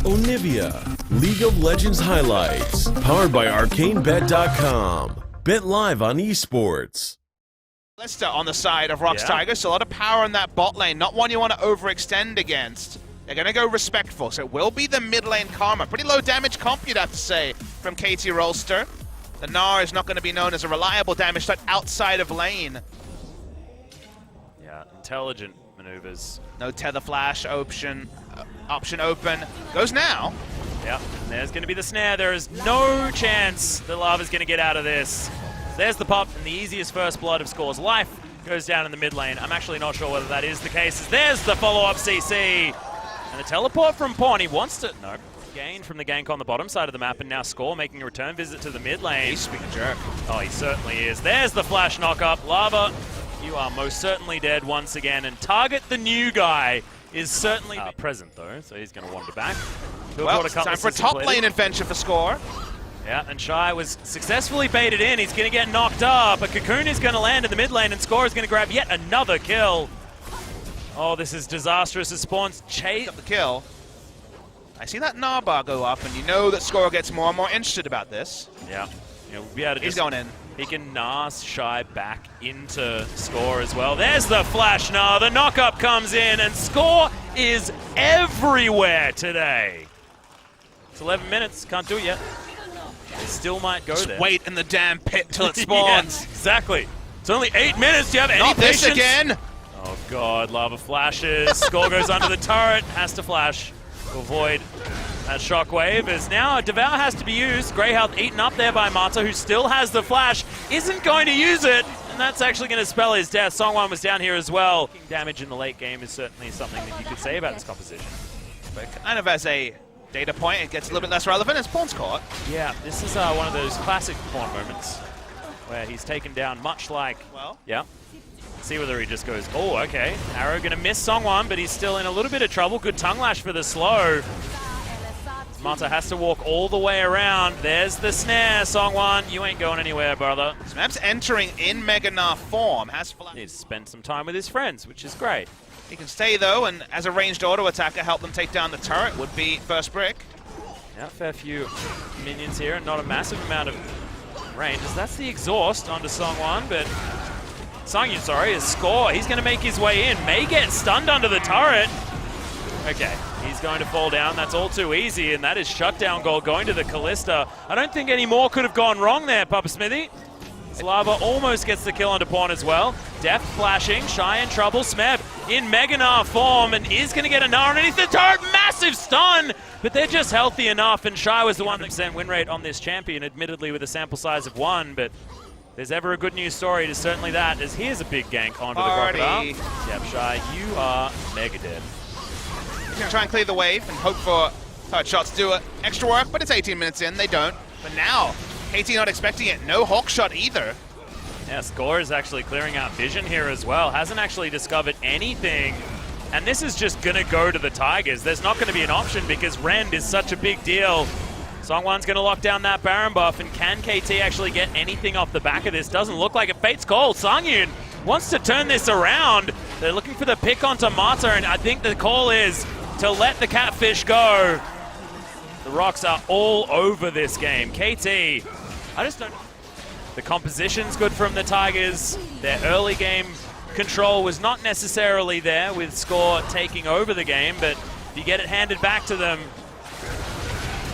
Onivia, League of Legends highlights, powered by ArcaneBet.com. Bet live on esports. Lister on the side of ROX Tigers, so a lot of power in that bot lane, not one you want to overextend against. They're going to go respectful, so it will be the mid lane Karma. Pretty low damage comp, you'd have to say, from KT Rolster. The Gnar is not going to be known as a reliable damage threat outside of lane. Yeah, intelligent maneuvers. No tether flash option open. Goes now. Yeah, there's going to be the snare. There is no chance that Lava's going to get out of this. There's the pop, and the easiest first blood of Score's life goes down in the mid lane. I'm actually not sure whether that is the case. There's the follow-up CC. And the teleport from Pawn. He wants to... No. Gain from the gank on the bottom side of the map, and now Score making a return visit to the mid lane. He's being a jerk. Oh, he certainly is. There's the flash knock-up. Lava, you are most certainly dead once again, and Target, the new guy, is certainly present, though, so he's going to wander back. Well, it's time for a top lane adventure for Score. Yeah, and Shy was successfully baited in. He's going to get knocked up. A Cocoon is going to land in the mid lane, and Score is going to grab yet another kill. Oh, this is disastrous as Spawns chase up the kill. I see that Gnar bar go up, and you know that Score gets more and more interested about this. Yeah. He'll be able to He's going in. He can Gnar Shy back into Score as well. There's the flash Gnar. The knock-up comes in, and Score is everywhere today. It's 11 minutes. Can't do it yet. They still might go there. Wait in the damn pit till it spawns. Yeah, exactly. It's only 8 minutes. Do you have any patience? Not this again. Oh, God. Lava flashes. Score goes under the turret. Has to flash to avoid that shockwave, as now Devour has to be used. Grey Health eaten up there by Mata, who still has the flash, isn't going to use it, and that's actually going to spell his death. Songwan was down here as well. Damage in the late game is certainly something that you could say about this composition. But kind of as a data point, it gets a little bit less relevant as Pawn's caught. Yeah, this is one of those classic Pawn moments where he's taken down much like... Well. Yeah. See whether he just goes, oh, okay. Arrow going to miss Songwan, but he's still in a little bit of trouble. Good tongue lash for the slow. Mata has to walk all the way around. There's the snare, Songwan. You ain't going anywhere, brother. Smeb's entering in Mega Gnar form. Needs to spend some time with his friends, which is great. He can stay, though, and as a ranged auto attacker, help them take down the turret would be first brick. Yeah, fair few minions here, and not a massive amount of range. That's the exhaust onto Songwan, but... Songyun, sorry, is Score. He's going to make his way in. May get stunned under the turret. Okay, he's going to fall down. That's all too easy, and that is shutdown goal going to the Callista. I don't think any more could have gone wrong there, Papa Smithy. Slava almost gets the kill onto Pawn as well. Deft flashing, Shy in trouble. Smeb in Mega Gnar form, and is going to get a Gnar underneath the turret. Massive stun, but they're just healthy enough, and Shy was the one that sent win rate on this champion, admittedly with a sample size of 1, but there's ever a good news story, it is certainly that, as here's a big gank onto the Crocodile. Yep, Shy, you are mega dead. He's going to try and clear the wave and hope for third shots to do extra work, but it's 18 minutes in, they don't. But now, KT not expecting it, no Hawk shot either. Yeah, Score is actually clearing out vision here as well, hasn't actually discovered anything. And this is just going to go to the Tigers. There's not going to be an option because Rend is such a big deal. Songwan's going to lock down that Baron buff, and can KT actually get anything off the back of this? Doesn't look like it. Fate's call. Songyun wants to turn this around. They're looking for the pick onto Mata, and I think the call is to let the catfish go. The ROX are all over this game. KT, I just don't... The composition's good from the Tigers. Their early game control was not necessarily there with Score taking over the game, but if you get it handed back to them,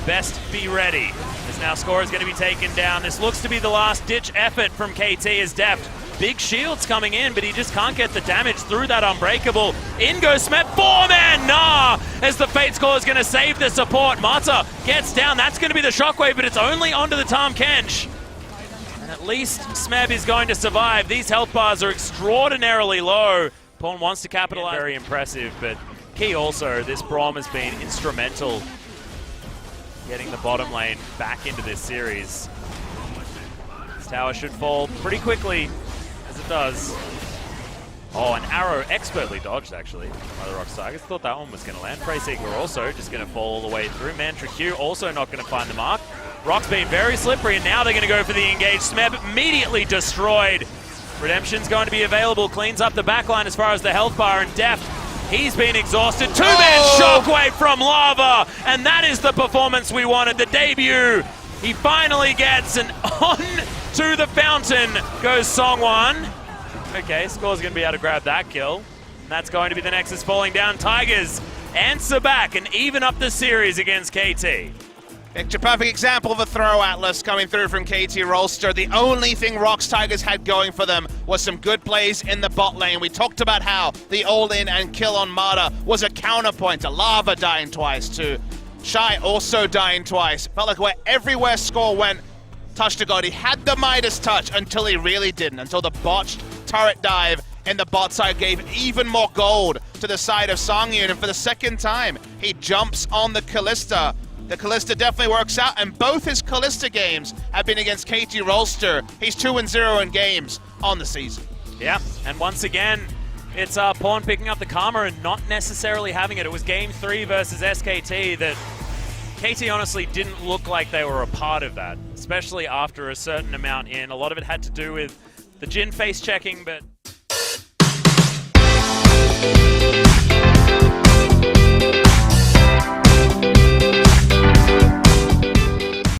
best be ready. As now Score is going to be taken down. This looks to be the last-ditch effort from KT as Deft. Big shields coming in, but he just can't get the damage through that Unbreakable. In goes Smeb, 4-man Gnar, as the Fate Score is going to save the support. Mata gets down. That's going to be the shockwave, but it's only onto the Tahm Kench. And at least Smeb is going to survive. These health bars are extraordinarily low. Pawn wants to capitalize. Very impressive, but key also, this Braum has been instrumental getting the bottom lane back into this series. This tower should fall pretty quickly, as it does. Oh, an arrow expertly dodged, actually, by the ROX Tigers. Thought that one was going to land. Prey Seeker also just going to fall all the way through. Mantra Q also not going to find the mark. ROX being very slippery, and now they're going to go for the engage. Smeb immediately destroyed. Redemption's going to be available. Cleans up the backline as far as the health bar, and Deft, He's been exhausted. Two-man shockwave from Lava, and that is the performance we wanted. The debut, he finally gets, and on to the fountain goes Songwon. Okay, Score's going to be able to grab that kill. And that's going to be the Nexus falling down. Tigers answer back and even up the series against KT. Picture perfect example of a throw Atlas coming through from KT Rolster. The only thing ROX Tigers had going for them was some good plays in the bot lane. We talked about how the all-in and kill on Mata was a counterpoint to Lava dying twice, to Shy also dying twice. Felt like everywhere Score went, touch to God. He had the Midas touch until he really didn't, until the botched turret dive in the bot side gave even more gold to the side of Songyun. And for the second time, he jumps on the Kalista. The Kalista definitely works out, and both his Kalista games have been against KT Rolster. He's 2-0 in games on the season. Yeah, and once again, it's Pawn picking up the Karma and not necessarily having it. It was game 3 versus SKT that KT honestly didn't look like they were a part of that, especially after a certain amount in. A lot of it had to do with the Jhin face checking, but